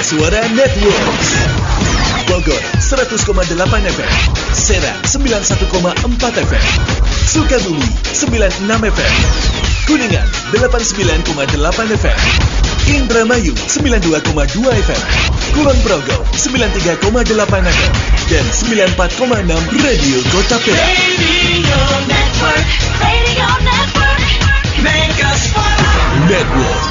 Mega Suara Network. Bogor 100,8 FM, Serang 91,4 FM, Sukabumi 96 FM, Kuningan 89,8 FM, Indramayu 92,2 FM, Kulon Progo 93,8 FM, dan 94,6 Radio Kota Perak. Radio Network, Mega Suara Network.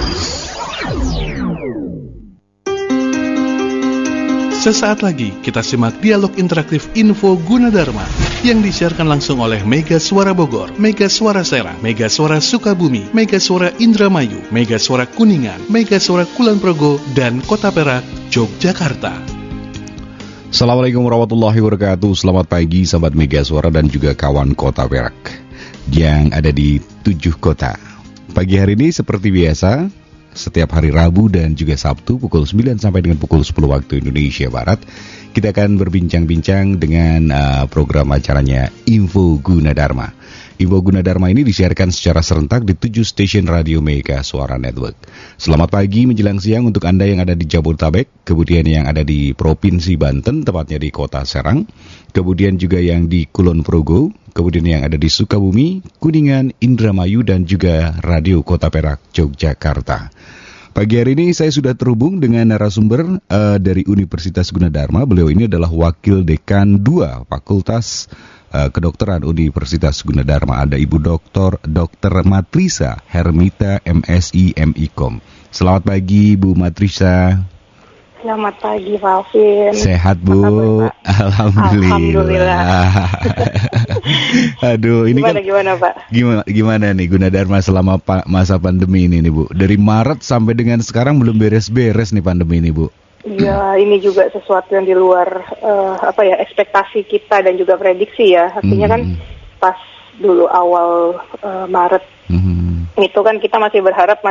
Sesaat lagi kita simak dialog interaktif Info Gunadarma yang disiarkan langsung oleh Mega Suara Bogor, Mega Suara Serang, Mega Suara Sukabumi, Mega Suara Indramayu, Mega Suara Kuningan, Mega Suara Kulon Progo, dan Kota Perak, Yogyakarta. Assalamualaikum warahmatullahi wabarakatuh. Selamat pagi sahabat Mega Suara dan juga kawan Kota Perak yang ada di 7 kota. Pagi hari ini seperti biasa, setiap hari Rabu dan juga Sabtu pukul 9 sampai dengan pukul 10 waktu Indonesia Barat, kita akan berbincang-bincang dengan program acaranya Info Gunadarma. Info Gunadarma ini disiarkan secara serentak di 7 stasiun radio Mega Suara Network. Selamat pagi menjelang siang untuk Anda yang ada di Jabodetabek, kemudian yang ada di Provinsi Banten, tepatnya di Kota Serang, kemudian juga yang di Kulon Progo, kemudian yang ada di Sukabumi, Kuningan, Indramayu, dan juga Radio Kota Perak, Yogyakarta. Pagi hari ini saya sudah terhubung dengan narasumber dari Universitas Gunadarma. Beliau ini adalah Wakil Dekan 2 Fakultas Kedokteran Universitas Gunadarma. Ada Ibu Dr. Matrisa Hermita MSI MIKOM. Selamat pagi Bu Matrisa. Selamat pagi Pak Alvin. Sehat Bu? Alhamdulillah. Aduh, ini gimana Pak? Gimana nih Gunadarma selama masa pandemi ini nih Bu? Dari Maret sampai dengan sekarang belum beres-beres nih pandemi ini Bu. Iya, ini juga sesuatu yang di luar ekspektasi kita dan juga prediksi ya. Artinya kan pas dulu awal Maret itu kan kita masih berharap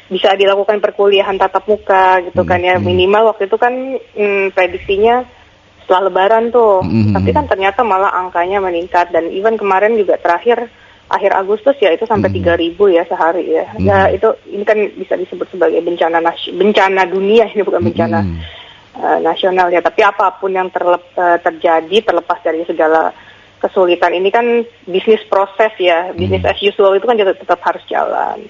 bisa dilakukan perkuliahan tatap muka gitu kan ya, minimal waktu itu kan prediksinya setelah Lebaran tuh, tapi kan ternyata malah angkanya meningkat dan even kemarin juga terakhir akhir Agustus ya itu sampai 3.000 ya sehari ya. Ya ini kan bisa disebut sebagai bencana dunia, ini bukan bencana nasional ya. Tapi apapun yang terjadi terlepas dari segala kesulitan ini kan bisnis proses ya, bisnis as usual itu kan tetap harus jalan.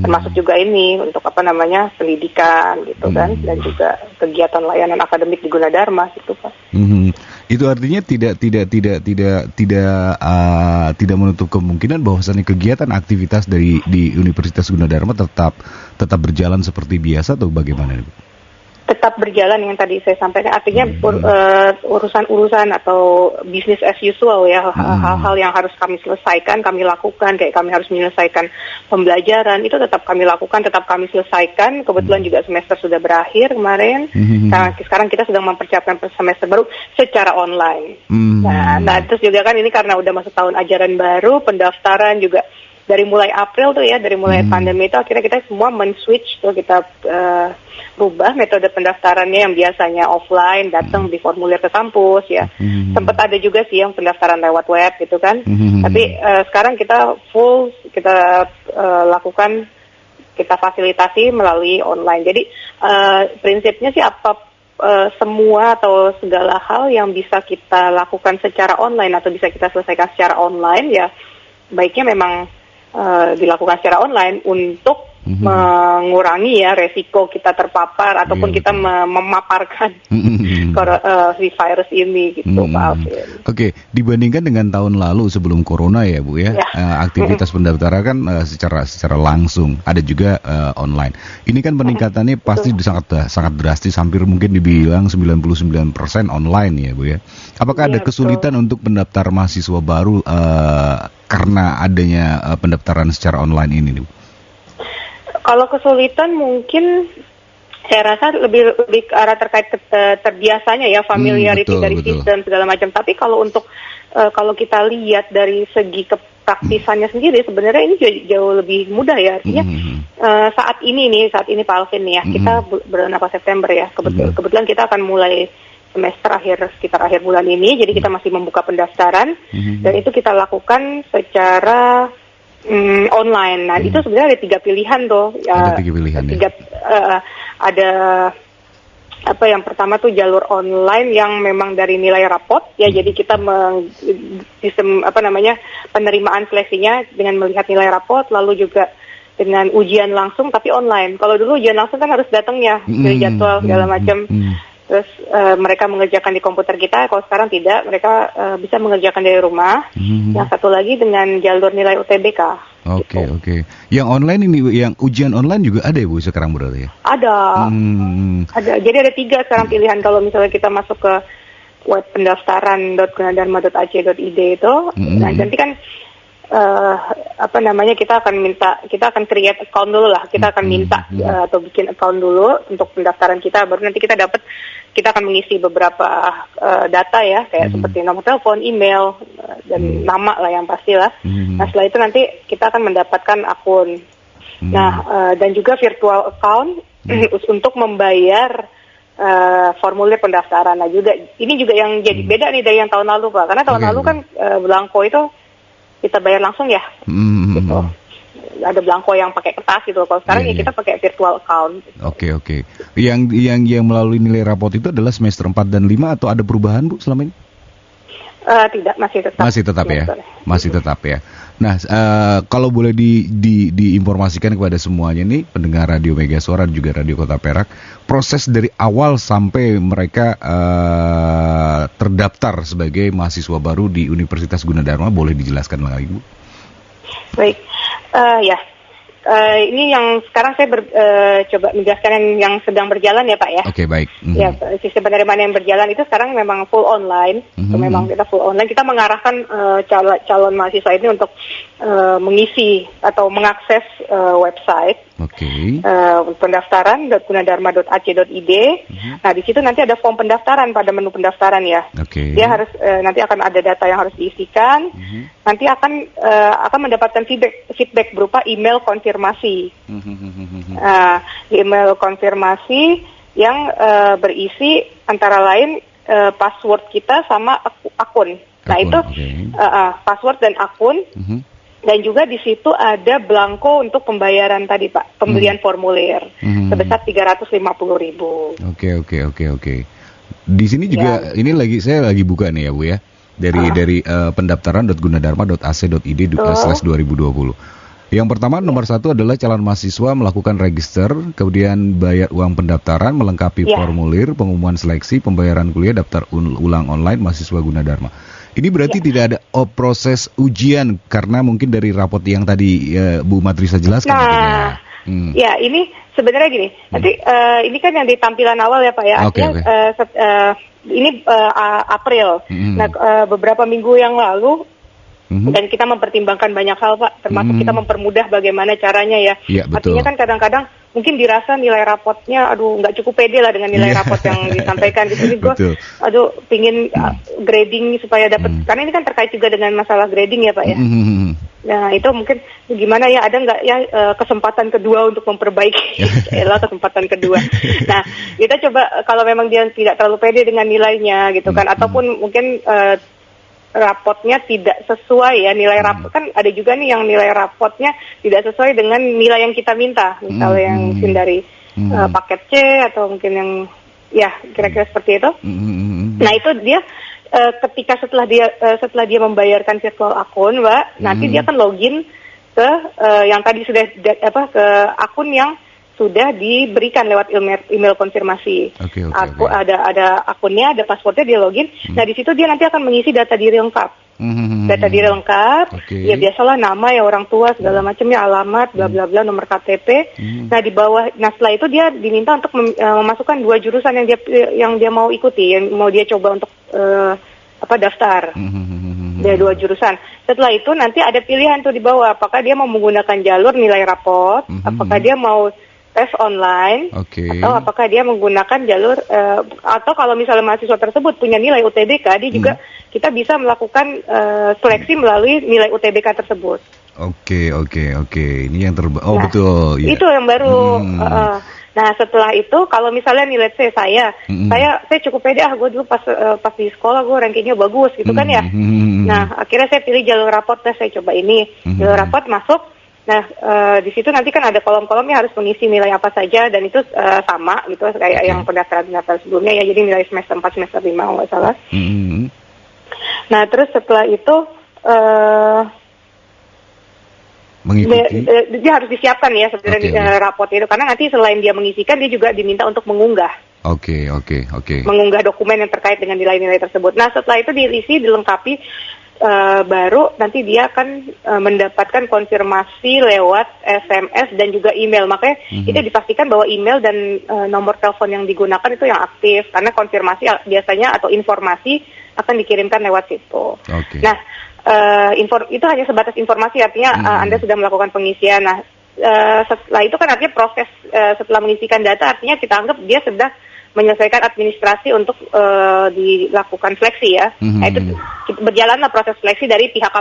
Termasuk juga ini untuk pendidikan gitu kan, dan juga kegiatan layanan akademik di Gunadarma gitu Pak. Itu artinya tidak menutup kemungkinan bahwasannya kegiatan aktivitas di Universitas Gunadarma tetap berjalan seperti biasa atau bagaimana Bu? Tetap berjalan yang tadi saya sampaikan, artinya urusan-urusan atau business as usual ya, hal-hal yang harus kami selesaikan, kami lakukan, kayak kami harus menyelesaikan pembelajaran, itu tetap kami lakukan, tetap kami selesaikan. Kebetulan juga semester sudah berakhir kemarin, nah sekarang kita sedang mempersiapkan semester baru secara online. Nah terus juga kan ini karena udah masuk tahun ajaran baru, pendaftaran juga dari mulai April tuh ya, dari mulai pandemi itu akhirnya kita semua men-switch tuh, kita rubah metode pendaftarannya yang biasanya offline, datang di formulir ke kampus ya. Sempat ada juga sih yang pendaftaran lewat web gitu kan. Tapi sekarang kita full, kita lakukan, kita fasilitasi melalui online. Jadi prinsipnya sih semua atau segala hal yang bisa kita lakukan secara online atau bisa kita selesaikan secara online ya, baiknya memang dilakukan secara online untuk mengurangi ya resiko kita terpapar ataupun kita memaparkan si virus ini gitu Pak Alvin. Oke, dibandingkan dengan tahun lalu sebelum corona ya Bu ya, aktivitas pendaftaran kan secara langsung, ada juga online. Ini kan peningkatannya pasti sangat drastis, hampir mungkin dibilang 99% online ya Bu ya. Apakah ada kesulitan untuk pendaftar mahasiswa baru karena adanya pendaftaran secara online ini Bu? Kalau kesulitan mungkin saya rasa lebih ke arah terkait terbiasanya ya, familiarity dari sistem segala macam. Tapi kalau untuk kalau kita lihat dari segi kepraktisannya sendiri, sebenarnya ini jauh lebih mudah ya. Artinya saat ini Pak Alvin nih ya, kita bulan September ya, kebetulan kita akan mulai semester sekitar akhir bulan ini. Jadi kita masih membuka pendaftaran dan itu kita lakukan secara online. Nah itu sebenarnya ada 3 pilihan tuh. Ada 3 pilihan ya. ada yang pertama tuh jalur online yang memang dari nilai rapot ya, jadi kita sistem penerimaan seleksinya dengan melihat nilai rapot, lalu juga dengan ujian langsung tapi online. Kalau dulu ujian langsung kan harus datangnya dari jadwal segala macam. Terus mereka mengerjakan di komputer kita. Kalau sekarang tidak, mereka bisa mengerjakan dari rumah. Yang satu lagi dengan jalur nilai UTBK. Oke. Yang online ini, yang ujian online juga ada ya Bu sekarang berarti ya? Ada. Jadi ada 3 sekarang pilihan kalau misalnya kita masuk ke web pendaftaran.gunadarma.ac.id itu. Nah nanti kan kita akan create account dulu lah. Kita akan minta atau bikin account dulu untuk pendaftaran kita. Baru nanti kita akan mengisi beberapa data ya, kayak seperti nomor telepon, email, dan nama lah yang pasti lah. Nah setelah itu nanti kita akan mendapatkan akun. Nah dan juga virtual account untuk membayar formulir pendaftaran. Nah juga ini juga yang jadi beda nih dari yang tahun lalu Pak, karena tahun lalu kan belangko itu kita bayar langsung ya, gitu. Ada belangko yang pakai kertas gitu. Kalau sekarang kita pakai virtual account. Oke. Yang melalui nilai rapot itu adalah semester 4 dan 5 atau ada perubahan Bu selama ini? Tidak, masih tetap. Masih tetap ya. Nah, kalau boleh diinformasikan kepada semuanya nih, pendengar Radio Mega Suara dan juga Radio Kota Perak, proses dari awal sampai mereka terdaftar sebagai mahasiswa baru di Universitas Gunadarma, boleh dijelaskan lagi Bu? Baik, ini yang sekarang saya coba menjelaskan yang sedang berjalan ya Pak ya. Oke, baik. Ya, sistem penerimaan yang berjalan itu sekarang memang full online. Memang kita full online. Kita mengarahkan calon mahasiswa ini untuk mengisi atau mengakses website pendaftaran.gunadarma.ac.id. Nah di situ nanti ada form pendaftaran pada menu pendaftaran ya. Dia harus nanti akan ada data yang harus diisikan. Nanti akan mendapatkan feedback berupa email konfirmasi. Email konfirmasi yang berisi antara lain password kita sama akun. Nah itu password dan akun. Dan juga di situ ada belangko untuk pembayaran tadi Pak, pembelian formulir sebesar 350.000. Oke. Di sini juga ini saya lagi buka nih ya Bu ya. Dari pendaftaran.gunadarma.ac.id/2020. Yang pertama nomor 1 adalah calon mahasiswa melakukan register, kemudian bayar uang pendaftaran, melengkapi formulir, pengumuman seleksi, pembayaran kuliah, daftar ulang online mahasiswa Gunadarma. Ini berarti tidak ada proses ujian karena mungkin dari rapot yang tadi Bu Matrisa jelaskan. Ya ini sebenarnya gini. Nanti ini kan yang di tampilan awal ya Pak ya. Ini April. Nah beberapa minggu yang lalu. Dan kita mempertimbangkan banyak hal Pak, termasuk kita mempermudah bagaimana caranya ya. Artinya kan kadang-kadang mungkin dirasa nilai rapotnya, nggak cukup pede lah dengan nilai rapot yang disampaikan. Jadi gue, pingin grading supaya dapat, karena ini kan terkait juga dengan masalah grading ya Pak ya. Nah itu mungkin gimana ya, ada nggak ya kesempatan kedua untuk memperbaiki, kesempatan kedua. Nah kita coba kalau memang dia tidak terlalu pede dengan nilainya gitu kan, ataupun mungkin rapotnya tidak sesuai ya, nilai rapot kan ada juga nih yang nilai rapotnya tidak sesuai dengan nilai yang kita minta, misalnya yang mungkin dari paket C atau mungkin yang ya kira-kira seperti itu. Nah itu dia ketika setelah dia membayarkan virtual akun Mbak, nanti dia akan login ke yang tadi sudah ke akun yang sudah diberikan lewat email konfirmasi. Ada akunnya, ada passwordnya, dia login. Nah di situ dia nanti akan mengisi data diri lengkap. Data diri lengkap, ya biasalah nama ya, orang tua segala macamnya, alamat, bla bla bla, nomor KTP. Nah di bawah, setelah itu dia diminta untuk memasukkan 2 jurusan yang dia mau ikuti, yang mau dia coba untuk daftar. Dari 2 jurusan. Setelah itu nanti ada pilihan tuh di bawah, apakah dia mau menggunakan jalur nilai rapot, apakah dia mau tes online, atau apakah dia menggunakan jalur atau kalau misalnya mahasiswa tersebut punya nilai UTBK, dia juga kita bisa melakukan seleksi melalui nilai UTBK tersebut. Oke. Ini yang betul. Itu yang baru. Nah setelah itu kalau misalnya nilai saya cukup pede, gue dulu pas di sekolah gue rankingnya bagus gitu kan ya. Nah akhirnya saya pilih jalur rapot, saya coba ini jalur rapot masuk. Nah, di situ nanti kan ada kolom-kolomnya harus mengisi nilai apa saja dan itu sama gitu kayak yang pendaftaran sebelumnya ya. Jadi nilai semester 4, semester 5 kalau nggak salah. Nah, terus setelah itu mengikuti. Dia harus disiapkan ya sebenarnya rapot itu karena nanti selain dia mengisikan dia juga diminta untuk mengunggah. Oke. Mengunggah dokumen yang terkait dengan nilai-nilai tersebut. Nah, setelah itu diisi, dilengkapi, baru nanti dia akan mendapatkan konfirmasi lewat SMS dan juga email. Makanya itu dipastikan bahwa email dan nomor telepon yang digunakan itu yang aktif karena konfirmasi biasanya atau informasi akan dikirimkan lewat situ. Nah, itu hanya sebatas informasi, artinya Anda sudah melakukan pengisian. Nah, setelah itu kan artinya proses setelah mengisikan data artinya kita anggap dia sudah menyelesaikan administrasi untuk dilakukan seleksi ya. Nah, itu berjalanlah proses seleksi dari pihak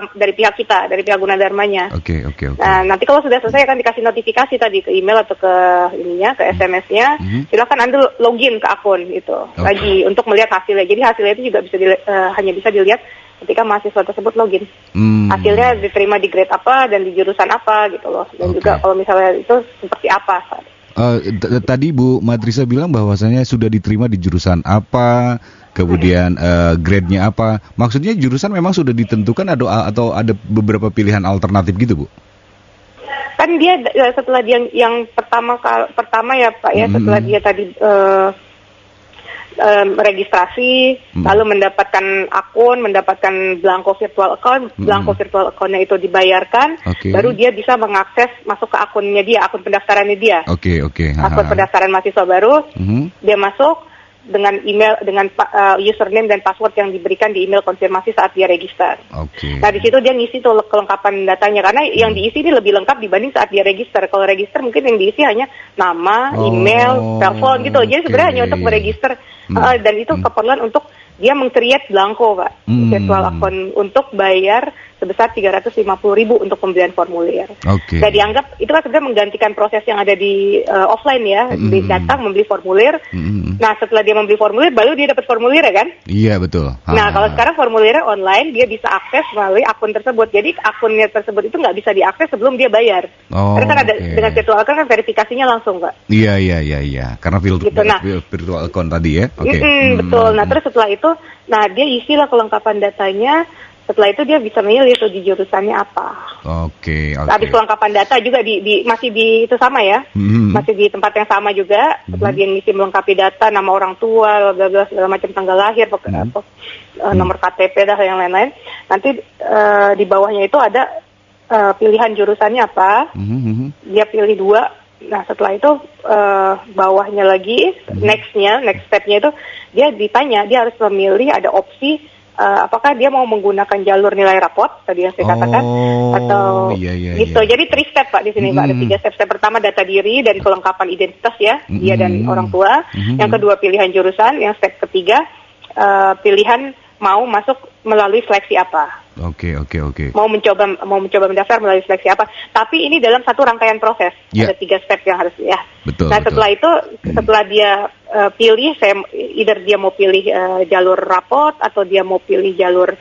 kita, dari pihak Gunadarmanya. Oke. Nah, nanti kalau sudah selesai akan dikasih notifikasi tadi ke email atau ke ke SMS-nya. Silakan Anda login ke akun itu lagi untuk melihat hasilnya. Jadi hasilnya itu juga bisa hanya bisa dilihat ketika mahasiswa tersebut login. Hasilnya diterima di grade apa dan di jurusan apa gitu loh. Dan juga kalau misalnya itu seperti apa. Tadi Bu Madrisa bilang bahwasanya sudah diterima di jurusan apa, kemudian grade-nya apa. Maksudnya jurusan memang sudah ditentukan atau ada beberapa pilihan alternatif gitu, Bu? Kan dia setelah dia yang pertama ya Pak ya, setelah dia tadi registrasi, lalu mendapatkan akun, mendapatkan blanko virtual account, blanko virtual account-nya itu dibayarkan, baru dia bisa mengakses masuk ke akunnya dia, akun pendaftarannya dia. Akun pendaftaran mahasiswa baru, dia masuk dengan email, dengan username dan password yang diberikan di email konfirmasi saat dia register. Nah, di situ dia ngisi tuh kelengkapan datanya karena yang diisi ini lebih lengkap dibanding saat dia register. Kalau register mungkin yang diisi hanya nama, email, telepon gitu. Jadi sebenarnya hanya untuk meregister dan itu keperluan untuk dia meng-create blanko, Pak, virtual account untuk bayar sebesar 350.000 untuk pembelian formulir. Dan dianggap itu kan sudah menggantikan proses yang ada di offline ya, datang membeli formulir. Nah, setelah dia membeli formulir, baru dia dapat formulir ya kan? Iya, betul. Nah, kalau sekarang formulirnya online, dia bisa akses melalui akun tersebut. Jadi akunnya tersebut itu nggak bisa diakses sebelum dia bayar. Karena kan ada dengan virtual account kan verifikasinya langsung, Pak. Iya. Karena virtual account tadi ya. Betul. Nah, terus setelah itu, dia isilah kelengkapan datanya. Setelah itu dia bisa memilih tuh di jurusannya apa. Habis kelengkapan data juga masih di itu sama ya, masih di tempat yang sama juga. Setelah dia ngisi melengkapi data, nama orang tua, segala macam tanggal lahir, nomor KTP dan yang lain-lain. Nanti di bawahnya itu ada pilihan jurusannya apa. Dia pilih 2. Nah, setelah itu bawahnya lagi next step-nya itu dia ditanya, dia harus memilih, ada opsi apakah dia mau menggunakan jalur nilai rapot tadi yang saya katakan atau gitu. Jadi 3 step Pak di sini Pak, ada 3 step. Step pertama data diri dan kelengkapan identitas ya, dia dan orang tua. Yang kedua pilihan jurusan, yang step ketiga pilihan mau masuk melalui seleksi apa. Mau mencoba mendaftar melalui seleksi apa. Tapi ini dalam satu rangkaian proses. Ada 3 step yang harus ya. Setelah itu, setelah dia pilih, either dia mau pilih jalur rapot atau dia mau pilih jalur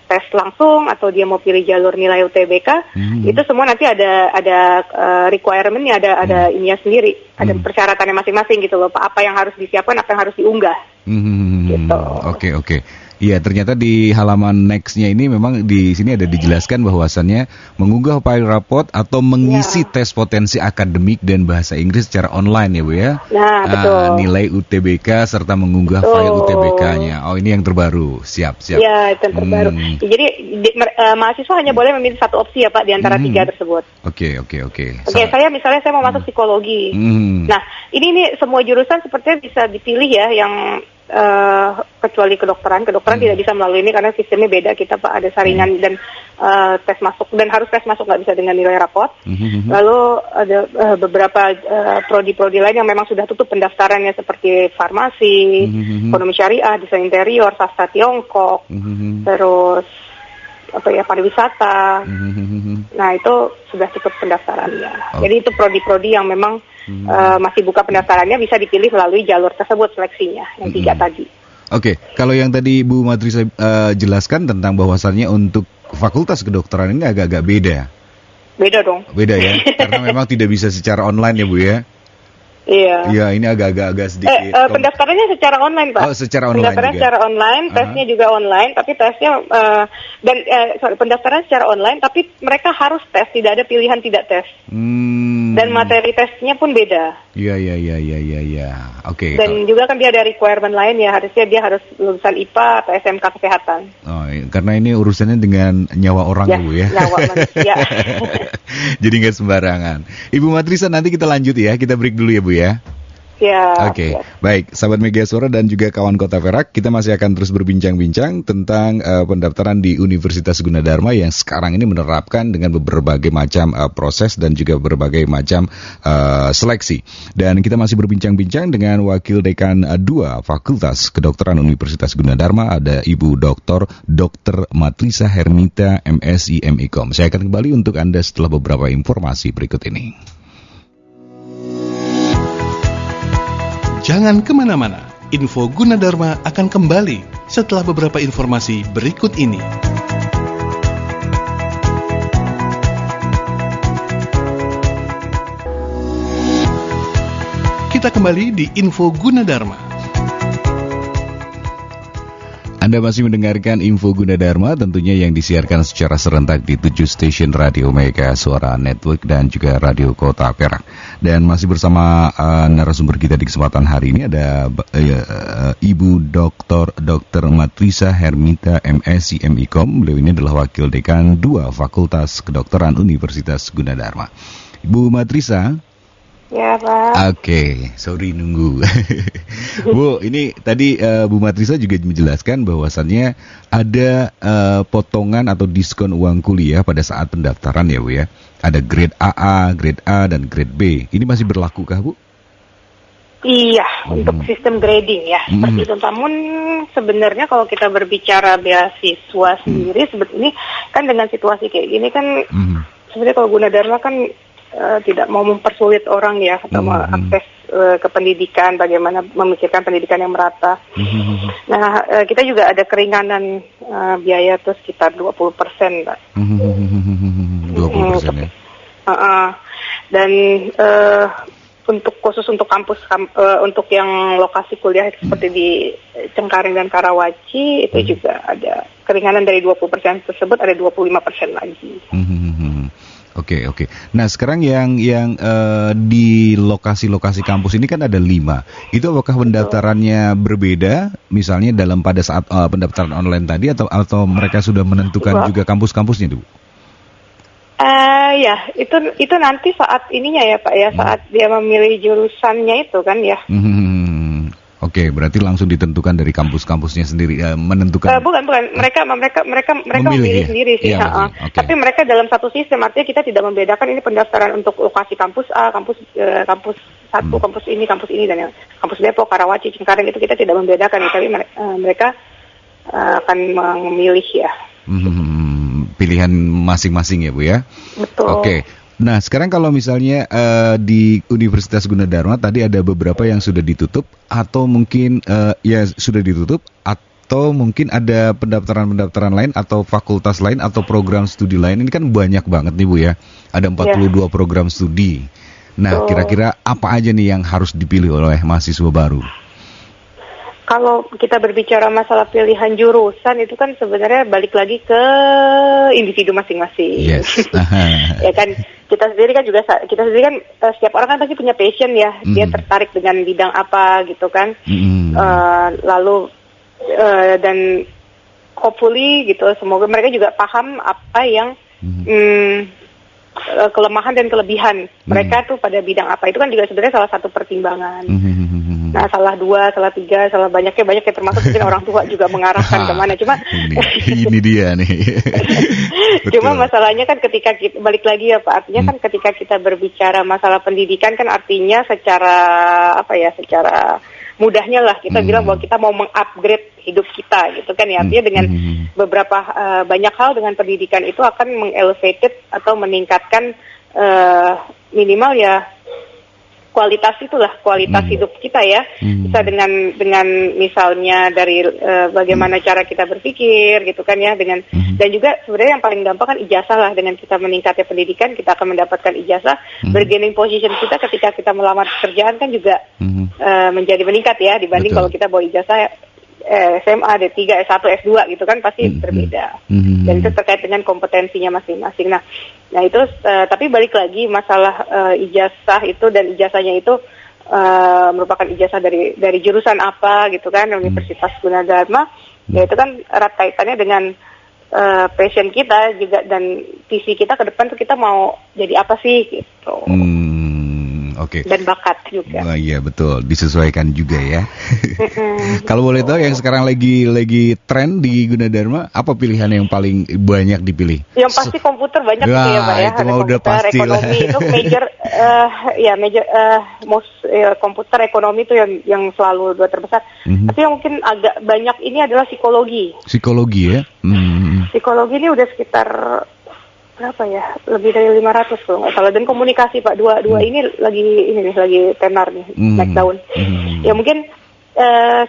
tes langsung atau dia mau pilih jalur nilai UTBK, itu semua nanti ada requirement-nya, ada ininya sendiri, ada persyaratannya masing-masing gitu loh Pak. Apa yang harus disiapkan, apa yang harus diunggah. Gitu. Oke. Iya, ternyata di halaman next-nya ini memang di sini ada dijelaskan bahwasannya mengunggah file rapot atau mengisi tes potensi akademik dan bahasa Inggris secara online ya Bu ya. Nah, betul. Nilai UTBK serta mengunggah file UTBK-nya. Oh, ini yang terbaru. Siap. Iya, itu yang terbaru. Jadi mahasiswa hanya boleh memilih satu opsi ya Pak di antara 3 tersebut. Oke, saya mau masuk psikologi. Nah, ini semua jurusan sepertinya bisa dipilih ya, yang kecuali kedokteran tidak bisa melalui ini karena sistemnya beda kita Pak, ada saringan dan tes masuk, dan harus tes masuk, nggak bisa dengan nilai rapot. Lalu ada beberapa prodi lain yang memang sudah tutup pendaftarannya seperti farmasi, ekonomi syariah, desain interior, sastra Tiongkok, terus pariwisata. Nah, itu sudah tutup pendaftarannya. Jadi itu prodi-prodi yang memang masih buka pendaftarannya, bisa dipilih melalui jalur tersebut seleksinya, yang 3 tadi. Kalau yang tadi Bu Madrisa jelaskan tentang bahwasannya untuk fakultas kedokteran ini agak-agak beda. Beda dong. Beda ya, karena memang tidak bisa secara online ya Bu ya. Iya. Iya, ini agak sedikit. Pendaftarannya secara online, Pak. Oh, secara online pendaftaran juga. secara online, tesnya juga online, tapi tesnya pendaftaran secara online, tapi mereka harus tes, tidak ada pilihan tidak tes. Dan materi tesnya pun beda. Iya. Oke. Dan juga kan dia ada requirement lain ya, harusnya dia harus lulusan IPA atau SMK kesehatan. Oh, karena ini urusannya dengan nyawa orang ya, Bu ya. Nyawa manusia. Jadi nggak sembarangan. Ibu Matrisa, nanti kita lanjut ya, kita break dulu ya Bu ya. Ya. Oke. Baik, sahabat Mega Suara dan juga kawan Kota Perak, kita masih akan terus berbincang-bincang tentang pendaftaran di Universitas Gunadarma yang sekarang ini menerapkan dengan berbagai macam proses dan juga berbagai macam seleksi. Dan kita masih berbincang-bincang dengan Wakil Dekan 2 Fakultas Kedokteran Universitas Gunadarma, ada Ibu Dr. Matrisa Hermita, MSI MIKOM. Saya akan kembali untuk Anda setelah beberapa informasi berikut ini. Jangan kemana-mana, Info Gunadarma akan kembali setelah beberapa informasi berikut ini. Kita kembali di Info Gunadarma. Anda masih mendengarkan Info Gunadarma, tentunya yang disiarkan secara serentak di 7 stasiun radio Mega Suara Network dan juga Radio Kota Perak. Dan masih bersama narasumber kita di kesempatan hari ini ada Ibu Dr. Matrisa Hermita, MSI MIKOM. Beliau ini adalah Wakil Dekan 2 Fakultas Kedokteran Universitas Gunadarma. Ibu Matrisa. Ya, Pak. Oke, sorry nunggu. Bu, ini tadi Bu Matrisa juga menjelaskan bahwasannya ada potongan atau diskon uang kuliah pada saat pendaftaran ya Bu ya. Ada grade AA, grade A, dan grade B. Ini masih berlakukah Bu? Iya, untuk sistem grading ya. Seperti itu. Namun sebenarnya kalau kita berbicara beasiswa sendiri, sebetulnya kan dengan situasi kayak gini kan, sebenarnya kalau Gunadarma kan tidak mau mempersulit orang ya, atau akses ke pendidikan, bagaimana memikirkan pendidikan yang merata. Nah, kita juga ada keringanan biaya tuh sekitar 20%, Pak. 20% ya. Dan khusus untuk kampus untuk yang lokasi kuliah seperti di Cengkareng dan Karawaci itu juga ada keringanan dari 20% tersebut, ada 25% lagi. Oke. Nah sekarang yang di lokasi-lokasi kampus ini kan ada 5. Itu apakah pendaftarannya berbeda? Misalnya pada saat pendaftaran online tadi atau mereka sudah menentukan juga kampus-kampusnya itu? Ya, itu nanti saat ininya ya Pak ya, saat dia memilih jurusannya itu kan ya. Oke, berarti langsung ditentukan dari kampus-kampusnya sendiri menentukan. Bukan, mereka memilih sendiri sih. Iya, okay. Tapi mereka dalam satu sistem, artinya kita tidak membedakan ini pendaftaran untuk lokasi kampus A, kampus 1, kampus ini dan yang kampus Depok, Karawaci, Cengkareng itu kita tidak membedakan, tapi mereka akan memilih ya. Pilihan masing-masing ya Bu ya. Betul. Oke. Nah sekarang kalau misalnya di Universitas Gunadarma tadi ada beberapa yang sudah ditutup atau mungkin sudah ditutup atau mungkin ada pendaftaran lain atau fakultas lain atau program studi lain. Ini kan banyak banget nih Bu ya. Ada 42 program studi. Nah kira-kira apa aja nih yang harus dipilih oleh mahasiswa baru? Kalau kita berbicara masalah pilihan jurusan itu kan sebenarnya balik lagi ke individu masing-masing. Yes. Ya kan kita sendiri kan setiap orang kan pasti punya passion ya. Dia tertarik dengan bidang apa gitu kan. Lalu dan hopefully gitu semoga mereka juga paham apa yang kelemahan dan kelebihan mereka tuh pada bidang apa. Itu kan juga sebenarnya salah satu pertimbangan. Nah, salah 2, salah 3, salah banyaknya termasuk mungkin orang tua juga mengarahkan kemana. Cuma ini dia nih. Cuma masalahnya kan ketika kita balik lagi ya Pak, artinya kan ketika kita berbicara masalah pendidikan kan artinya secara mudahnya lah kita bilang bahwa kita mau mengupgrade hidup kita gitu kan ya. Artinya dengan beberapa banyak hal dengan pendidikan itu akan mengelevated atau meningkatkan minimal ya kualitas hidup kita ya. Bisa dengan misalnya dari bagaimana cara kita berpikir gitu kan ya, dengan dan juga sebenarnya yang paling gampang kan ijazah lah. Dengan kita meningkatnya pendidikan, kita akan mendapatkan ijazah. Bargaining position kita ketika kita melamar pekerjaan kan juga menjadi meningkat ya, dibanding kalau kita bawa ijazah SMA, D3, S1, S2 gitu kan pasti berbeda. Dan itu terkait dengan kompetensinya masing-masing. Nah itu tapi balik lagi masalah ijazah itu, dan ijazahnya itu merupakan ijazah dari jurusan apa gitu kan, Universitas Gunadarma. Ya itu kan erat kaitannya dengan passion kita juga, dan visi kita ke depan tuh kita mau jadi apa sih gitu. Oke. Dan bakat juga. Oh iya betul, disesuaikan juga ya. Kalau boleh tahu yang sekarang lagi tren di Gunadarma, apa pilihan yang paling banyak dipilih? Yang pasti komputer banyak gitu ya Pak ya. Itu mah udah pasti lah. Ekonomi itu komputer ekonomi itu yang selalu dua terbesar. Tapi yang mungkin agak banyak ini adalah psikologi. Psikologi ya? Psikologi ini udah sekitar berapa ya, lebih dari 500 kalau nggak salah. Dan komunikasi Pak, dua ini lagi tenar nih, naik daun. Ya mungkin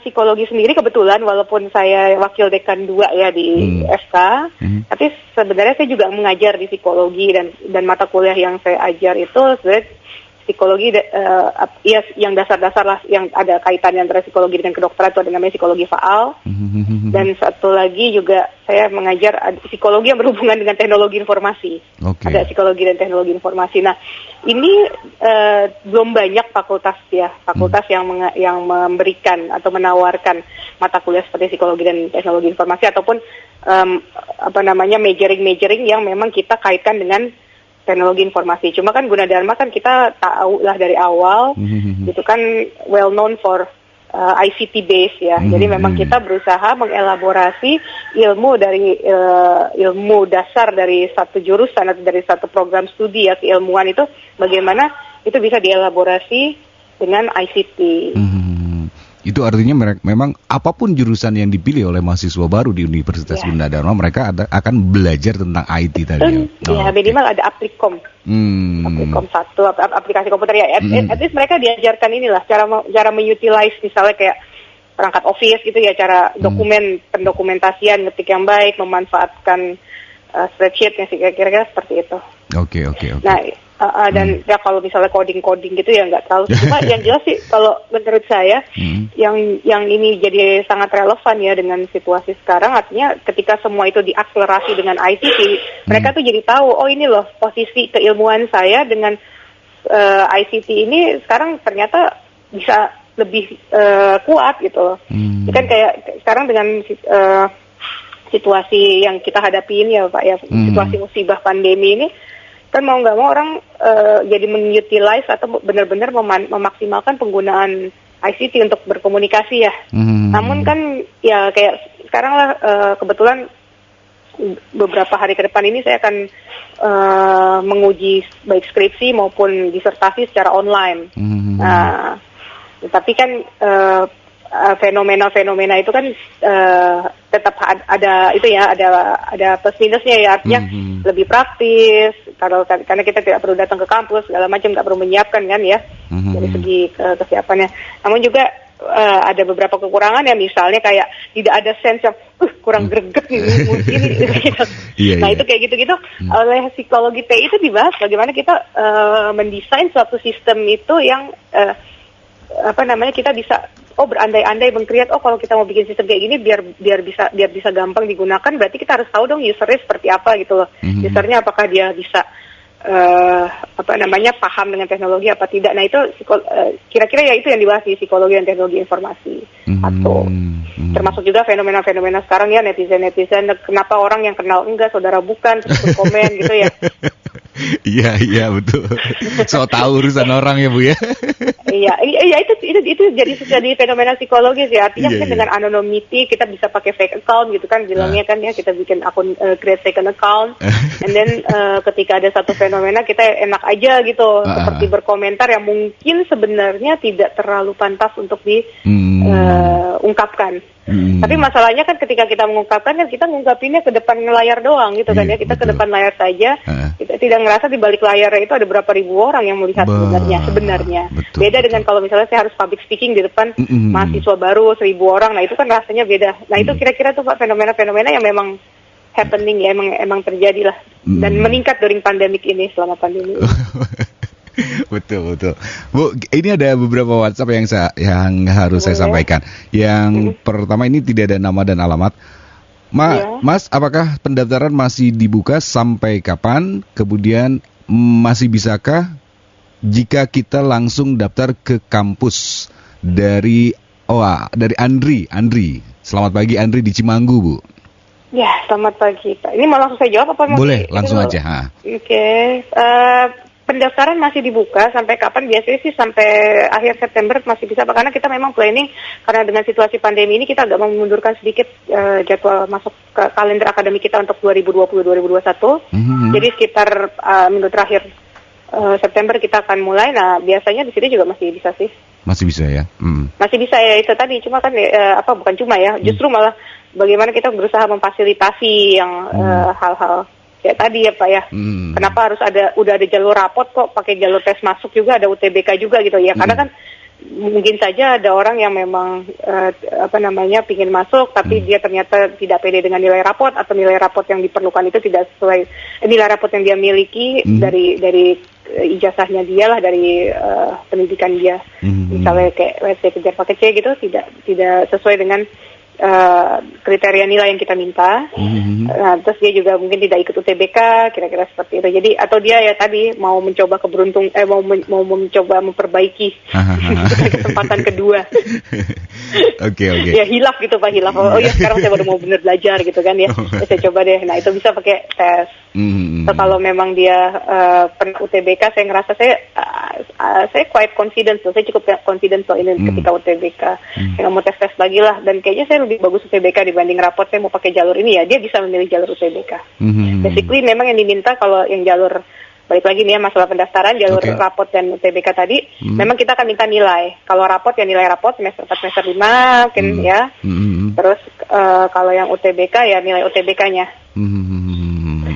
psikologi sendiri kebetulan walaupun saya wakil dekan 2 ya di FK, tapi sebenarnya saya juga mengajar di psikologi, dan mata kuliah yang saya ajar itu sebenarnya psikologi yang dasar-dasar lah, yang ada kaitannya antara psikologi dengan kedokteran, itu ada namanya psikologi faal. Dan satu lagi juga saya mengajar psikologi yang berhubungan dengan teknologi informasi. Ada psikologi dan teknologi informasi. Nah ini belum banyak fakultas yang memberikan atau menawarkan mata kuliah seperti psikologi dan teknologi informasi, ataupun majoring yang memang kita kaitkan dengan teknologi informasi. Cuma kan Gunadarma kan kita tahu lah dari awal, gitu kan well known for ICT base ya. Jadi memang kita berusaha mengelaborasi ilmu dasar dari satu jurusan atau dari satu program studi ya, keilmuan itu bagaimana itu bisa dielaborasi dengan ICT. Itu artinya memang apapun jurusan yang dipilih oleh mahasiswa baru di Universitas Gunadarma, mereka akan belajar tentang IT tadi. Minimal ada Applikom. Applikom 1, aplikasi komputer ya. At least mereka diajarkan inilah cara mengutilize misalnya kayak perangkat Office gitu ya, cara pendokumentasian ngetik yang baik, memanfaatkan spreadsheet-nya sih, kira-kira seperti itu. Oke. Nah, dan ya kalau misalnya coding gitu ya nggak terlalu. Cuma yang jelas sih kalau menurut saya yang ini jadi sangat relevan ya dengan situasi sekarang, artinya ketika semua itu diakselerasi dengan ICT, mereka tuh jadi tahu, oh ini loh posisi keilmuan saya dengan ICT ini sekarang ternyata bisa lebih kuat gitu loh. Kan kayak sekarang dengan situasi yang kita hadapi ini ya Pak ya, situasi musibah pandemi ini, kan mau nggak mau orang jadi mengutilize atau benar-benar memaksimalkan penggunaan ICT untuk berkomunikasi ya. Namun kan ya kayak sekarang lah kebetulan beberapa hari ke depan ini saya akan menguji baik skripsi maupun disertasi secara online. Nah, tapi kan fenomena itu kan tetap ada itu ya, ada plus minusnya ya, artinya lebih praktis karena kita tidak perlu datang ke kampus segala macam, nggak perlu menyiapkan kan ya dari segi kesiapannya. Namun juga ada beberapa kekurangan ya, misalnya kayak tidak ada sense yang kurang greget nih mungkin gitu. Nah itu kayak gitu-gitu oleh psikologi TI itu dibahas bagaimana kita mendesain suatu sistem itu yang kita bisa berandai-andai meng-create, kalau kita mau bikin sistem kayak gini biar bisa gampang digunakan, berarti kita harus tahu dong usernya seperti apa gitu loh. Usernya apakah dia bisa paham dengan teknologi apa tidak. Nah itu kira-kira ya itu yang dibahas di psikologi dan teknologi informasi. Atau termasuk juga fenomena-fenomena sekarang ya, netizen kenapa orang yang kenal enggak, saudara bukan, terus komen gitu ya. Iya betul. So tahu urusan orang ya Bu ya. Iya itu jadi fenomena psikologis ya. Artinya mungkin dengan anonymity kita bisa pakai fake account gitu kan bilangnya kan ya, kita bikin akun create second account, and then ketika ada satu fenomena kita enak aja gitu seperti berkomentar yang mungkin sebenarnya tidak terlalu pantas untuk diungkap ungkapkan. Tapi masalahnya kan ketika kita mengungkapkan kan kita ngungkapinnya ke depan layar doang gitu kan ya. Kita betul. ke depan layar saja. Kita tidak ngerasa di balik layar itu ada berapa ribu orang yang melihat sebenarnya. Betul, Beda dengan kalau misalnya saya harus public speaking di depan mahasiswa baru 1.000 orang. Nah itu kan rasanya beda. Nah itu kira-kira tuh Pak fenomena-fenomena yang memang happening ya, emang terjadi lah. Dan meningkat during pandemik ini, selama pandemi ini. Betul. Bu, ini ada beberapa WhatsApp yang harus saya sampaikan. Yang pertama ini tidak ada nama dan alamat. Mas, apakah pendaftaran masih dibuka sampai kapan? Kemudian masih bisakah jika kita langsung daftar ke kampus dari Andri. Selamat pagi Andri di Cimanggu, Bu. Ya, selamat pagi Pak. Ini mau langsung saya jawab apa? Boleh, langsung aja. Oke. Pendaftaran masih dibuka sampai kapan? Biasanya sih sampai akhir September masih bisa, karena kita memang planning karena dengan situasi pandemi ini kita agak memundurkan sedikit jadwal masuk ke kalender akademik kita untuk 2020-2021. Jadi sekitar minggu terakhir September kita akan mulai. Nah biasanya di sini juga masih bisa sih. Masih bisa ya? Masih bisa ya itu tadi. Cuma kan bukan cuma ya, justru malah bagaimana kita berusaha memfasilitasi yang hal-hal ya tadi ya Pak ya. Kenapa harus udah ada jalur rapot kok pakai jalur tes masuk juga, ada UTBK juga gitu ya. Karena kan mungkin saja ada orang yang memang pingin masuk tapi dia ternyata tidak pede dengan nilai rapot, atau nilai rapot yang diperlukan itu tidak sesuai nilai rapot yang dia miliki dari ijazahnya dia lah, dari pendidikan dia. Misalnya kayak kejar pakai C gitu tidak sesuai dengan kriteria nilai yang kita minta. Terus dia juga mungkin tidak ikut UTBK, kira-kira seperti itu. Jadi atau dia ya tadi mau mencoba mau mencoba memperbaiki kesempatan kedua. Oke. Ya hilaf gitu Pak, hilaf. Oh ya sekarang saya baru mau benar belajar gitu kan ya. Saya coba deh. Nah itu bisa pakai tes. So, kalau memang dia pernah UTBK, saya ngerasa saya quite confident loh. Saya cukup confident loh ini ketika UTBK. Saya nggak mau tes lagi lah. Dan kayaknya saya lebih bagus UTBK dibanding rapot. Saya mau pakai jalur ini ya, dia bisa memilih jalur UTBK. Basically memang yang diminta kalau yang jalur, balik lagi nih ya masalah pendaftaran, jalur rapot dan UTBK tadi, memang kita akan minta nilai. Kalau rapot ya nilai rapot semester 4, semester 5 mungkin ya. Terus kalau yang UTBK ya nilai UTBK-nya.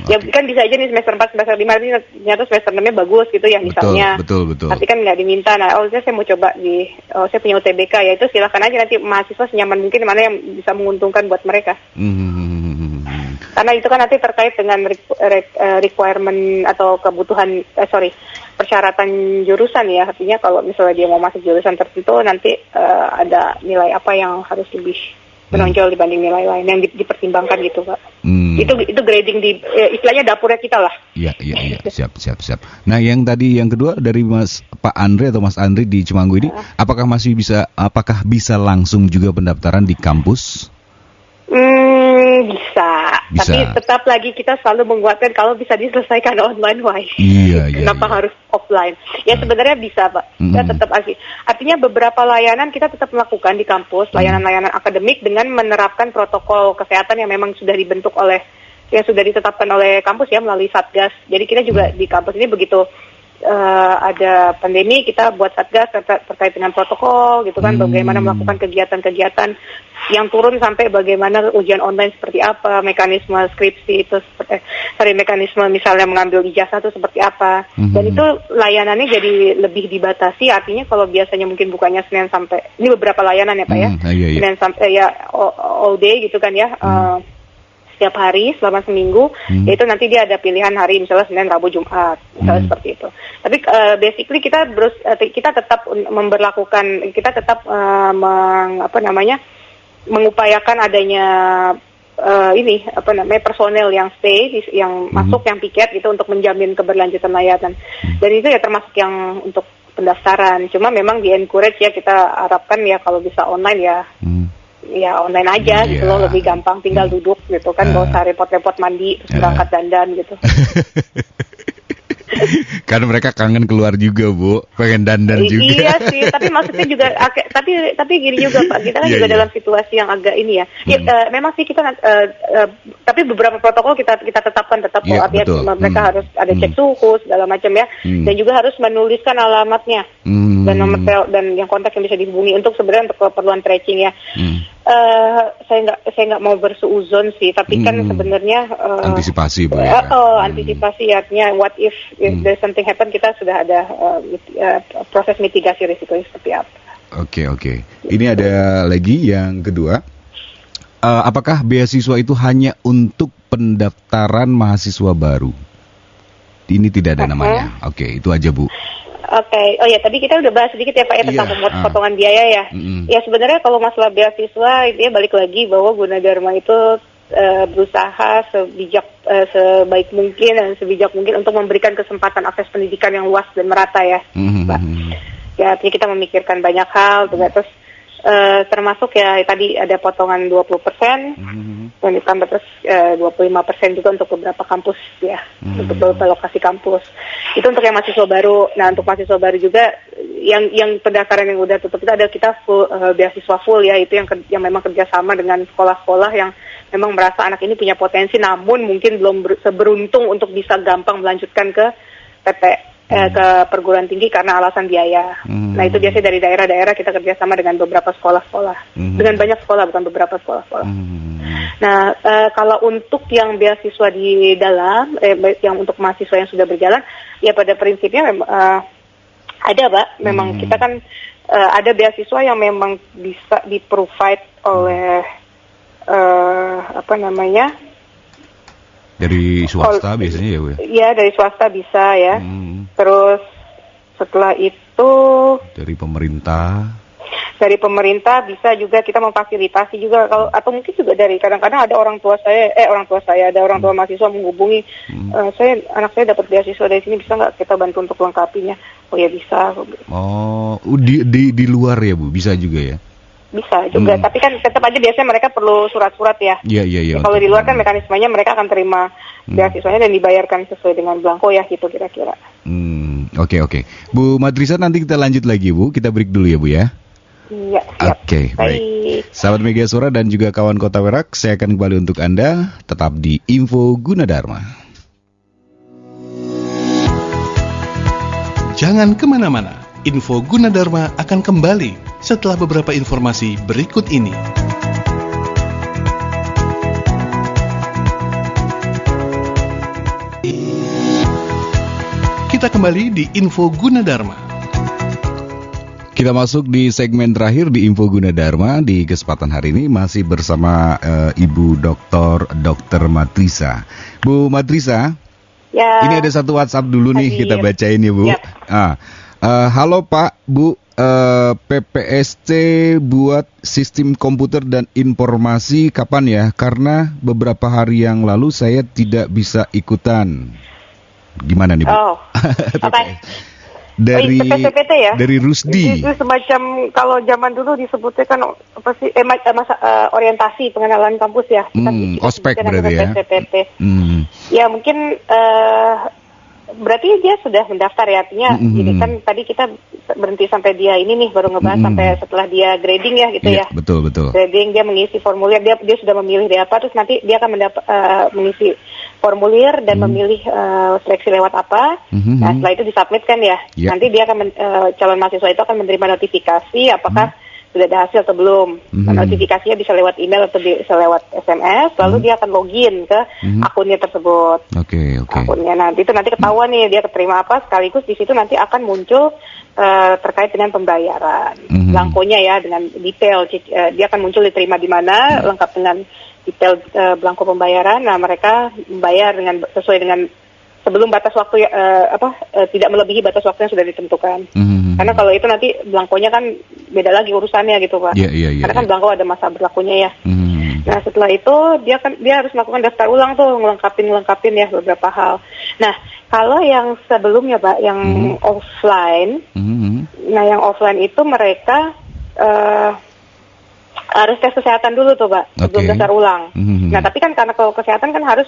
Ya kan bisa aja nih semester 4, semester 5 ini ternyata semester 6-nya bagus gitu ya misalnya. Betul. Tapi kan nggak diminta. Nah, saya mau coba saya punya UTBK ya, itu silakan aja nanti mahasiswa senyaman mungkin mana yang bisa menguntungkan buat mereka. Karena itu kan nanti terkait dengan requirement atau kebutuhan persyaratan jurusan ya. Artinya kalau misalnya dia mau masuk jurusan tertentu nanti ada nilai apa yang harus lebih menonjol dibanding nilai lain yang dipertimbangkan gitu Pak. Itu grading di istilahnya dapurnya kita lah. Iya. Siap. Nah, yang kedua dari Pak Andre atau Mas Andri di Cimanggu ini, apakah bisa langsung juga pendaftaran di kampus? Bisa. Tapi tetap lagi kita selalu menguatkan kalau bisa diselesaikan online, why? Kenapa harus offline? Ya sebenarnya bisa Pak. Kita tetap artinya beberapa layanan kita tetap melakukan di kampus, layanan-layanan akademik dengan menerapkan protokol kesehatan yang memang sudah dibentuk yang sudah ditetapkan oleh kampus ya melalui Satgas. Jadi kita juga di kampus ini begitu ada pandemi, kita buat Satgas terkait dengan protokol gitu kan, bagaimana melakukan kegiatan-kegiatan yang turun sampai bagaimana ujian online seperti apa, mekanisme skripsi itu mekanisme misalnya mengambil ijazah itu seperti apa. Dan itu layanannya jadi lebih dibatasi, artinya kalau biasanya mungkin bukanya Senin sampai, ini beberapa layanan ya Pak ya, Senin sampai ya all day gitu kan ya, setiap hari selama seminggu, yaitu nanti dia ada pilihan hari misalnya Senin, Rabu, Jumat, misalnya seperti itu. Tapi basically kita tetap memberlakukan, kita tetap mengupayakan adanya personel yang stay, yang masuk, yang piket gitu untuk menjamin keberlanjutan layanan. Dan itu ya termasuk yang untuk pendaftaran. Cuma memang di-encourage ya, kita harapkan ya kalau bisa online ya online aja gitu loh, lebih gampang, tinggal duduk gitu kan, gak usah repot-repot mandi terus berangkat dandan gitu. Kan mereka kangen keluar juga, Bu. Pengen dandan juga. Iya sih, tapi maksudnya juga tapi gini juga Pak, kita kan juga dalam situasi yang agak ini ya. Memang sih kita tapi beberapa protokol kita tetapkan tetap artinya mereka harus ada cek suhu segala macam ya. Dan juga harus menuliskan alamatnya. Dan nomor dan yang kontak yang bisa dihubungi untuk sebenarnya untuk keperluan tracing ya. Saya nggak mau bersuuzon sih, tapi kan sebenarnya antisipasi Bu ya. Antisipasi artinya what if there's something happen, kita sudah ada proses mitigasi risikonya seperti apa. Oke. Ini ada lagi yang kedua. Apakah beasiswa itu hanya untuk pendaftaran mahasiswa baru? Ini tidak ada namanya. Oke, itu aja Bu. Oke. Oh ya, tadi kita udah bahas sedikit ya Pak ya tentang potongan biaya ya. Ya sebenarnya kalau masalah beasiswa itu ya balik lagi bahwa Gunadarma itu berusaha sebaik mungkin dan sebijak mungkin untuk memberikan kesempatan akses pendidikan yang luas dan merata ya, Pak. Ya artinya kita memikirkan banyak hal, terus termasuk ya tadi ada potongan 20%, dan ditambah terus 25% juga untuk beberapa kampus ya, untuk beberapa lokasi kampus. Itu untuk yang mahasiswa baru. Nah untuk mahasiswa baru juga yang pendaftaran yang udah tutup itu ada kita beasiswa full ya, itu yang memang kerjasama dengan sekolah-sekolah yang memang merasa anak ini punya potensi, namun mungkin belum seberuntung untuk bisa gampang melanjutkan ke ke perguruan tinggi karena alasan biaya. Nah itu biasanya dari daerah-daerah kita kerjasama dengan beberapa sekolah-sekolah, dengan banyak sekolah bukan beberapa sekolah-sekolah. Nah kalau untuk yang beasiswa di dalam, yang untuk mahasiswa yang sudah berjalan, ya pada prinsipnya ada Pak. Memang kita kan ada beasiswa yang memang bisa di-provide oleh dari swasta biasanya ya Bu? Iya dari swasta bisa ya. Terus setelah itu dari pemerintah. Dari pemerintah bisa juga kita memfasilitasi juga atau mungkin juga dari kadang-kadang ada orang tua mahasiswa menghubungi anak saya dapat beasiswa dari sini, bisa nggak kita bantu untuk lengkapinya? Oh ya bisa. Oh di luar ya Bu, bisa juga ya? Bisa juga, tapi kan tetap aja biasanya mereka perlu surat-surat ya. Iya. Kalau di luar kan mekanismenya mereka akan terima beasiswanya dan dibayarkan sesuai dengan belangko ya gitu kira-kira. Oke. Bu Madrisa, nanti kita lanjut lagi Bu, kita break dulu ya Bu ya. Iya, siap. Oke, baik. Sahabat Mega Suara dan juga kawan Kota Perak, saya akan kembali untuk Anda tetap di Info Gunadarma. Jangan kemana-mana, Info Gunadarma akan kembali setelah beberapa informasi berikut ini. Kita kembali di Info Gunadarma. Kita masuk di segmen terakhir di Info Gunadarma. Di kesempatan hari ini masih bersama Ibu Dr. Madrisa. Bu Madrisa, ya, ini ada satu WhatsApp dulu nih, kita bacain ya Bu. Yep. Halo Pak, Bu, PPSC buat sistem komputer dan informasi kapan ya? Karena beberapa hari yang lalu saya tidak bisa ikutan. Gimana nih Bu? Oh, apa? Dari PPT ya? Dari Rusdi. Itu semacam kalau zaman dulu disebutnya kan apa sih orientasi pengenalan kampus ya. Ospek berarti ya. PPT. Ya mungkin berarti dia sudah mendaftar ya, artinya ini kan tadi kita berhenti sampai dia ini nih baru ngebahas sampai setelah dia grading ya gitu ya. Betul. Grading, dia mengisi formulir, dia sudah memilih dia apa, terus nanti dia akan mengisi formulir dan memilih seleksi lewat apa. Nah setelah itu disubmit kan ya. Nanti dia akan calon mahasiswa itu akan menerima notifikasi apakah sudah ada hasil atau belum. Notifikasinya bisa lewat email atau bisa lewat SMS, lalu dia akan login ke akunnya tersebut. Oke. Akunnya nanti ketahuan nih dia keterima apa, sekaligus di situ nanti akan muncul terkait dengan pembayaran. Belangkonya ya dengan detail, dia akan muncul diterima di mana, lengkap dengan detail belangko pembayaran. Nah, mereka membayar dengan sesuai dengan sebelum batas waktu tidak melebihi batas waktu yang sudah ditentukan. Karena kalau itu nanti belangkonya kan beda lagi urusannya gitu Pak. Karena kan belangko ada masa berlakunya ya. Nah setelah itu dia harus melakukan daftar ulang tuh, ngelengkapin ya beberapa hal. Nah kalau yang sebelumnya Pak, yang offline, nah yang offline itu mereka harus tes kesehatan dulu tuh Pak, sebelum daftar ulang. Nah tapi kan karena kalau kesehatan kan harus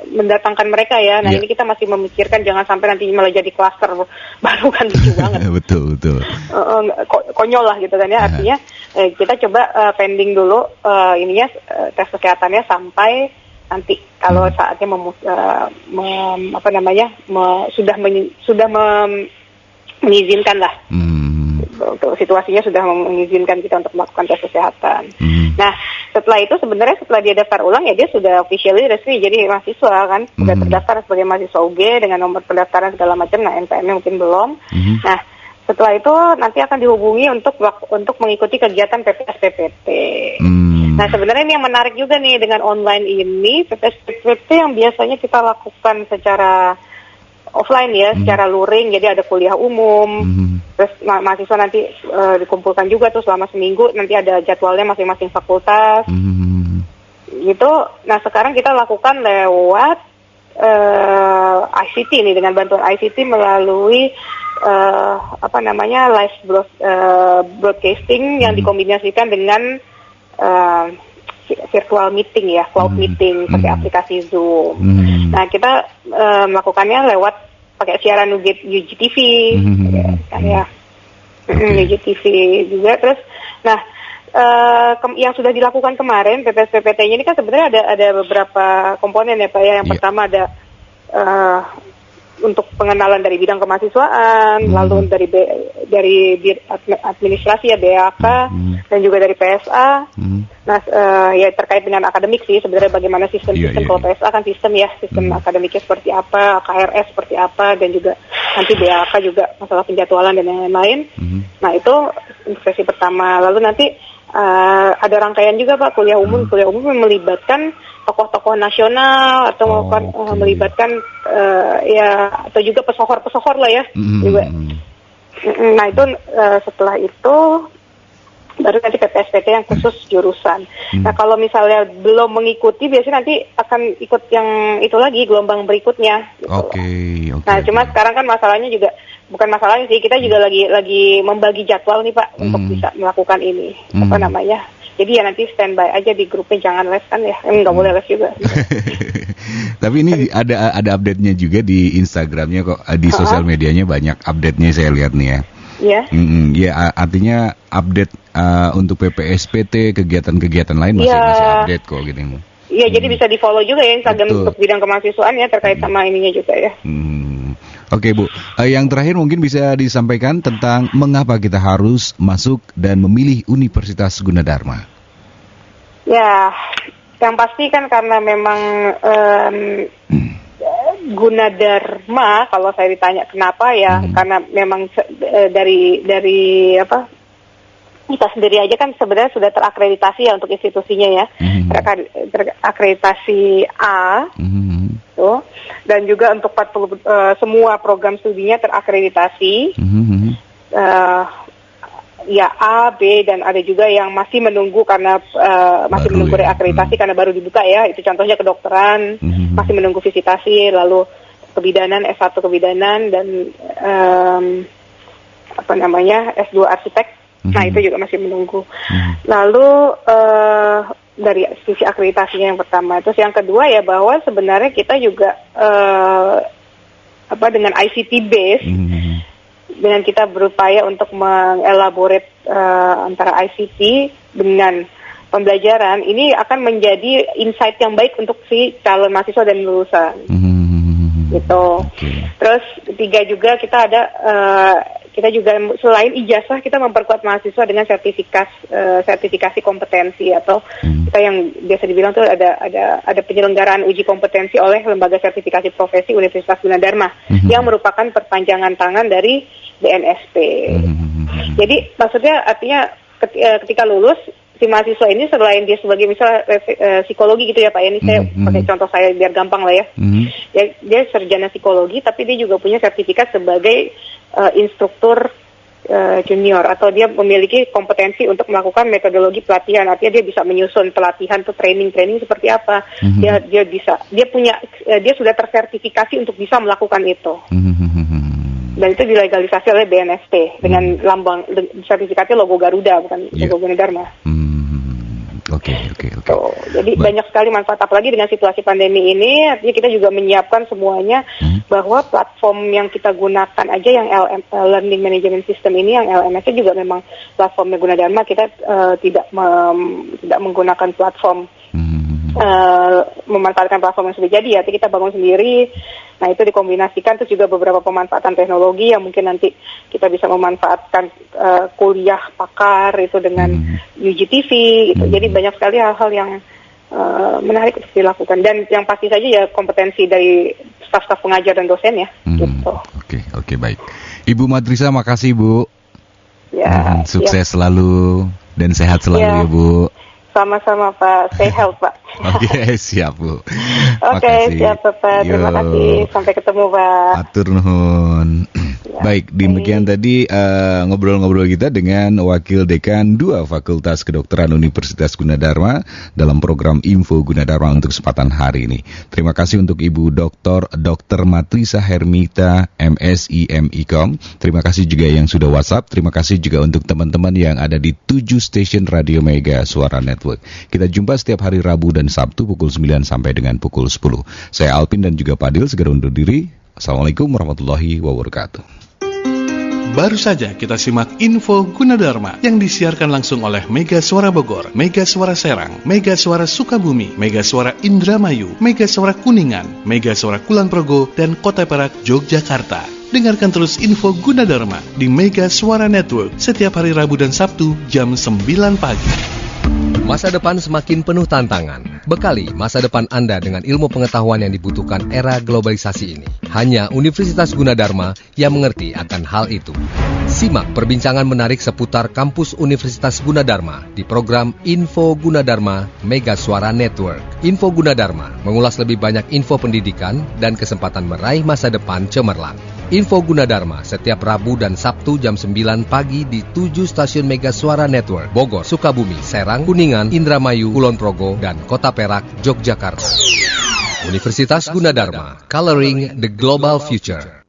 mendatangkan mereka ya. Nah ini kita masih memikirkan jangan sampai nanti malah jadi klaster baru kan lucu banget. Betul. Konyol lah gitu kan ya. Artinya kita coba pending dulu tes kesehatannya sampai nanti kalau saatnya sudah mengizinkan lah. Untuk situasinya sudah mengizinkan kita untuk melakukan tes kesehatan. Nah, setelah itu sebenarnya setelah dia daftar ulang ya dia sudah officially resmi jadi mahasiswa kan, sudah terdaftar sebagai mahasiswa UG dengan nomor pendaftaran segala macam. Nah, NPM-nya mungkin belum. Nah, setelah itu nanti akan dihubungi untuk mengikuti kegiatan PPS PPT. Nah, sebenarnya ini yang menarik juga nih dengan online ini, PPS PPT yang biasanya kita lakukan secara offline ya, secara luring, jadi ada kuliah umum, terus mahasiswa nanti dikumpulkan juga tuh selama seminggu, nanti ada jadwalnya masing-masing fakultas, gitu. Nah sekarang kita lakukan lewat ICT nih, dengan bantuan ICT melalui live broadcasting yang dikombinasikan dengan virtual meeting ya, cloud meeting pakai aplikasi Zoom. Nah kita melakukannya lewat pakai siaran UGTV, UGTV juga. Terus, nah yang sudah dilakukan kemarin PPS PPT-nya ini kan sebenarnya ada beberapa komponen ya Pak ya. Yang pertama ada untuk pengenalan dari bidang kemahasiswaan, lalu dari administrasi ya BAK, dan juga dari PSA. Nah, ya terkait dengan akademik sih sebenarnya bagaimana sistem kalau PSA kan sistem akademiknya seperti apa, KRS seperti apa, dan juga nanti BAK juga masalah penjadwalan dan lain-lain. Nah itu sesi pertama. Lalu nanti ada rangkaian juga Pak kuliah umum yang melibatkan tokoh-tokoh nasional atau melibatkan atau juga pesohor lah ya juga. Nah itu setelah itu baru nanti PPSPT yang khusus jurusan. Nah kalau misalnya belum mengikuti biasanya nanti akan ikut yang itu lagi gelombang berikutnya. Gitu. Nah cuma sekarang kan masalahnya juga bukan masalahnya sih, kita juga lagi membagi jadwal nih Pak untuk bisa melakukan ini Jadi ya nanti standby aja di grupnya, jangan les kan ya, nggak boleh les juga. Tapi ini ada update-nya juga di Instagramnya kok, di sosial medianya banyak update-nya saya lihat nih ya. Iya. Ya artinya update untuk PPSPT, kegiatan-kegiatan lain masih update kok gitu. Iya, jadi bisa di follow juga ya Instagram untuk bidang kemahasiswaan ya terkait sama ininya juga ya. Oke Bu, yang terakhir mungkin bisa disampaikan tentang mengapa kita harus masuk dan memilih Universitas Gunadarma. Ya, yang pasti kan karena memang Gunadarma, kalau saya ditanya kenapa ya, karena memang dari kita sendiri aja kan sebenarnya sudah terakreditasi ya untuk institusinya ya, terakreditasi A. Tuh. Dan juga untuk 40 semua program studinya terakreditasi, ya A, B, dan ada juga yang masih menunggu karena masih menunggu reakreditasi karena baru dibuka ya. Itu contohnya kedokteran masih menunggu visitasi, lalu kebidanan S1 kebidanan dan S2 arsitek. Nah itu juga masih menunggu. Lalu dari sisi akreditasinya yang pertama, terus yang kedua ya bahwa sebenarnya kita juga dengan ICT base, dengan kita berupaya untuk mengelaborate antara ICT dengan pembelajaran, ini akan menjadi insight yang baik untuk si calon mahasiswa dan lulusan. Gitu. Terus ketiga juga kita ada kita juga selain ijazah kita memperkuat mahasiswa dengan sertifikasi kompetensi atau kita yang biasa dibilang tuh ada penyelenggaraan uji kompetensi oleh lembaga sertifikasi profesi Universitas Gunadarma yang merupakan perpanjangan tangan dari BNSP. Jadi maksudnya artinya ketika lulus si mahasiswa ini selain dia sebagai misalnya psikologi gitu ya Pak ya, ini saya pakai contoh saya biar gampang lah ya. Dia sarjana psikologi tapi dia juga punya sertifikat sebagai instruktur junior atau dia memiliki kompetensi untuk melakukan metodologi pelatihan, artinya dia bisa menyusun pelatihan atau training seperti apa. Dia sudah tersertifikasi untuk bisa melakukan itu. Dan itu dilegalisasi oleh BNSP dengan lambang sertifikatnya logo Garuda bukan logo Gunadarma. Oke. Jadi banyak sekali manfaat, apalagi dengan situasi pandemi ini. Artinya kita juga menyiapkan semuanya bahwa platform yang kita gunakan aja yang Learning Management System ini, yang LMS juga memang platformnya Gunadarma. Kita tidak menggunakan platform memanfaatkan platform yang sudah jadi, ya, kita bangun sendiri. Nah, itu dikombinasikan, terus juga beberapa pemanfaatan teknologi yang mungkin nanti kita bisa memanfaatkan kuliah pakar itu dengan UGTV gitu. Jadi banyak sekali hal-hal yang menarik untuk dilakukan, dan yang pasti saja ya kompetensi dari staf-staf pengajar dan dosen ya. Gitu. Oke, baik. Ibu Madrisa, makasih Bu. Ya. Sukses selalu dan sehat selalu ya Bu. Sama-sama Pak, stay health Pak. Oke, siap Bu. Oke, siap Pak. Terima kasih. Sampai ketemu Pak. Atur nuhun. Baik, demikian tadi ngobrol-ngobrol kita dengan Wakil Dekan 2 Fakultas Kedokteran Universitas Gunadarma dalam program Info Gunadarma untuk kesempatan hari ini. Terima kasih untuk Ibu Dr. Matrisa Hermita, MSI MIKOM. Terima kasih juga yang sudah WhatsApp. Terima kasih juga untuk teman-teman yang ada di 7 stasiun Radio Mega Suara Network. Kita jumpa setiap hari Rabu dan Sabtu pukul 9 sampai dengan pukul 10. Saya Alpin dan juga Padil segera undur diri. Assalamualaikum warahmatullahi wabarakatuh. Baru saja kita simak info Gunadarma yang disiarkan langsung oleh Mega Suara Bogor, Mega Suara Serang, Mega Suara Sukabumi, Mega Suara Indramayu, Mega Suara Kuningan, Mega Suara Kulon Progo, dan Kota Perak, Yogyakarta. Dengarkan terus info Gunadarma di Mega Suara Network setiap hari Rabu dan Sabtu jam 9 pagi. Masa depan semakin penuh tantangan. Bekali masa depan Anda dengan ilmu pengetahuan yang dibutuhkan era globalisasi ini. Hanya Universitas Gunadarma yang mengerti akan hal itu. Simak perbincangan menarik seputar kampus Universitas Gunadarma di program Info Gunadarma Mega Suara Network. Info Gunadarma mengulas lebih banyak info pendidikan dan kesempatan meraih masa depan cemerlang. Info Gunadarma setiap Rabu dan Sabtu jam 9 pagi di 7 stasiun Mega Suara Network, Bogor, Sukabumi, Serang, Kuningan, Indramayu, Kulon Progo, dan Kota Perak, Yogyakarta. Universitas Gunadarma, Coloring the Global Future.